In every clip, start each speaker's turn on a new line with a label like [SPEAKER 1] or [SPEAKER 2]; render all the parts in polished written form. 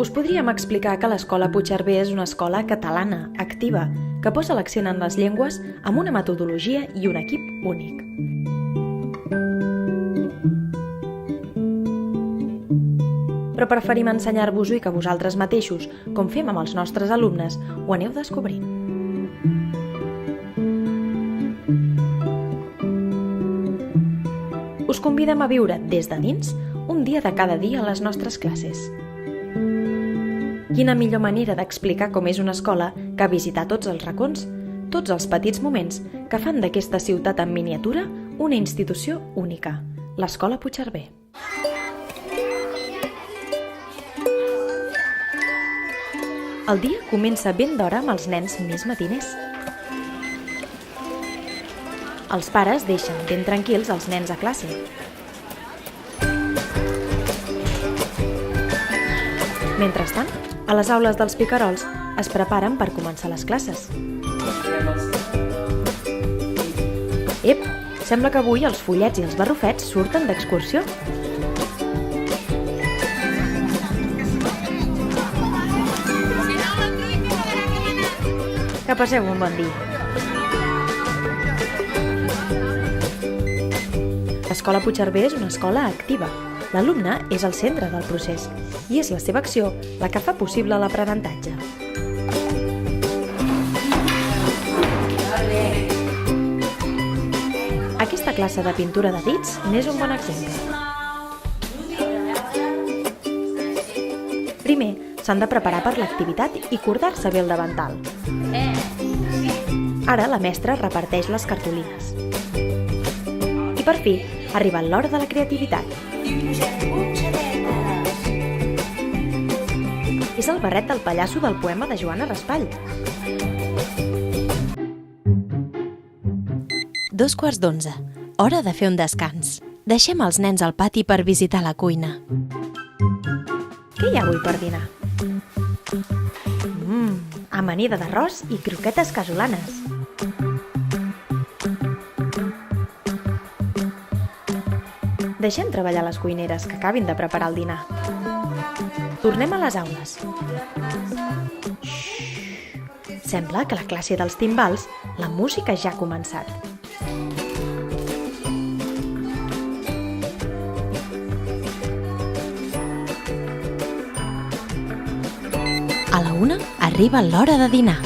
[SPEAKER 1] Us podríem explicar que l'Escola Puigcerver és una escola catalana, activa, que posa l'accent en les llengües amb una metodologia i un equip únic. Però preferim ensenyar-vos-ho i que vosaltres mateixos, com fem amb els nostres alumnes, ho aneu descobrint. Us convidem a viure des de dins un dia de cada dia a les nostres classes. Quina millor manera d'explicar com és una escola que visitar tots els racons, tots els petits moments que fan d'aquesta ciutat en miniatura una institució única, l'Escola Puigcerver. El dia comença ben d'hora amb els nens més matiners. Els pares deixen ben tranquils els nens a classe. Mentrestant, a les aules dels picarols es preparen per començar les classes. Ep, sembla que avui els follets i els barrufets surten d'excursió. Que passeu un bon dia. L'Escola Puigcerver és una escola activa. L'alumne és el centre del procés i és la seva acció la que fa possible l'aprenentatge. Aquesta classe de pintura de dits n'és un bon exemple. Primer, s'han de preparar per l'activitat i cordar-se bé el davantal. Ara la mestra reparteix les cartolines. I per fi, ha arribat l'hora de la creativitat. És el barret del pallasso del poema de Joana Raspall.
[SPEAKER 2] 2:15. Hora de fer un descans. Deixem els nens al pati per visitar la cuina.
[SPEAKER 1] Què hi ha avui per dinar? Amanida d'arròs i croquetes casolanes. Deixem treballar les cuineres, que acabin de preparar el dinar. Tornem a les aules. Sembla que a la classe dels timbals la música ja ha començat.
[SPEAKER 2] A la 1 arriba l'hora de dinar.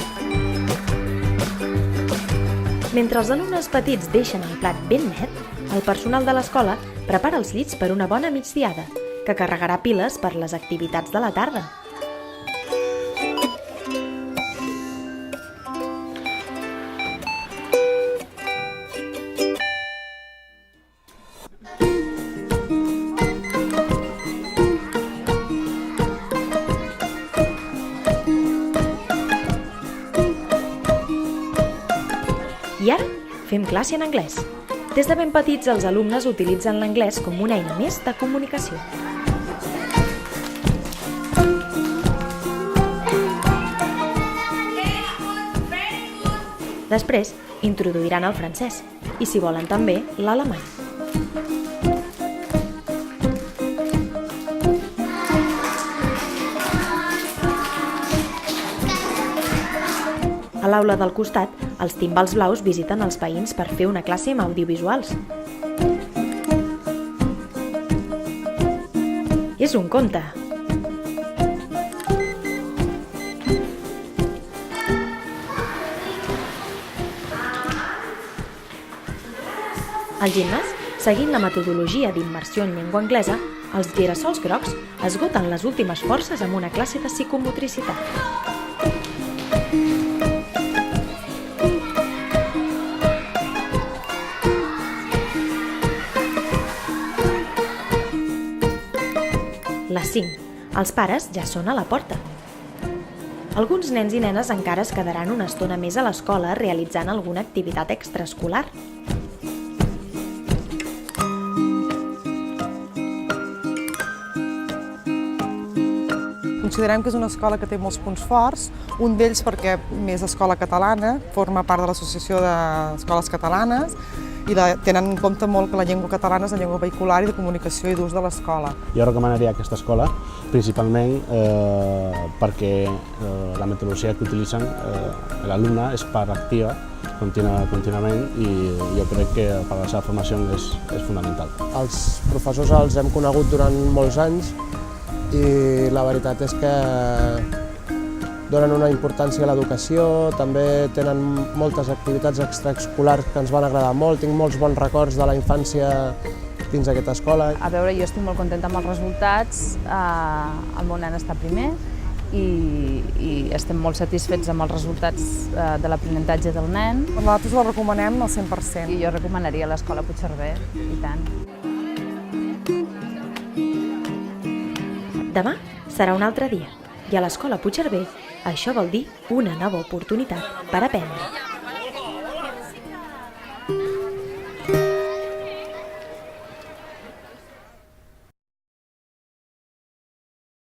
[SPEAKER 1] Mentre els alumnes petits deixen el plat ben net, el personal de l'escola prepara els llits per una bona migdiada, que carregarà piles per les activitats de la tarda. I ara fem classe en anglès. Des de ben petits, els alumnes utilitzen l'anglès com una eina més de comunicació. Després, introduiran el francès i, si volen també, l'alemany. A l'aula del costat, els timbals blaus visiten els veïns per fer una classe amb audiovisuals. És un conte! Al gimnàs, seguint la metodologia d'immersió en llengua anglesa, els girassols grocs esgoten les últimes forces amb una classe de psicomotricitat. Les 5. Els pares ja són a la porta. Alguns nens i nenes encara es quedaran una estona més a l'escola realitzant alguna activitat extraescolar.
[SPEAKER 3] Considerem que és una escola que té molts punts forts, un d'ells perquè més escola catalana, forma part de l'Associació d'Escoles Catalanes, i tenen en compte molt que la llengua catalana és la llengua vehicular i de comunicació i d'ús de l'escola.
[SPEAKER 4] Jo recomanaria aquesta escola principalment perquè la metodologia que utilitzen l'alumne és part activa contínuament i jo crec que per a la seva formació és fonamental.
[SPEAKER 5] Els professors els hem conegut durant molts anys i la veritat és que donen una importància a l'educació, també tenen moltes activitats extraescolars que ens van agradar molt, tinc molts bons records de la infància dins d'aquesta escola.
[SPEAKER 6] A veure, jo estic molt contenta amb els resultats, el meu nen està primer i estem molt satisfets amb els resultats de l'aprenentatge del nen.
[SPEAKER 3] Nosaltres la recomanem al 100%.
[SPEAKER 6] I jo recomanaria l'escola Puigcerver, i tant.
[SPEAKER 1] Demà serà un altre dia i a l'escola Puigcerver això vol dir una nova oportunitat per aprendre.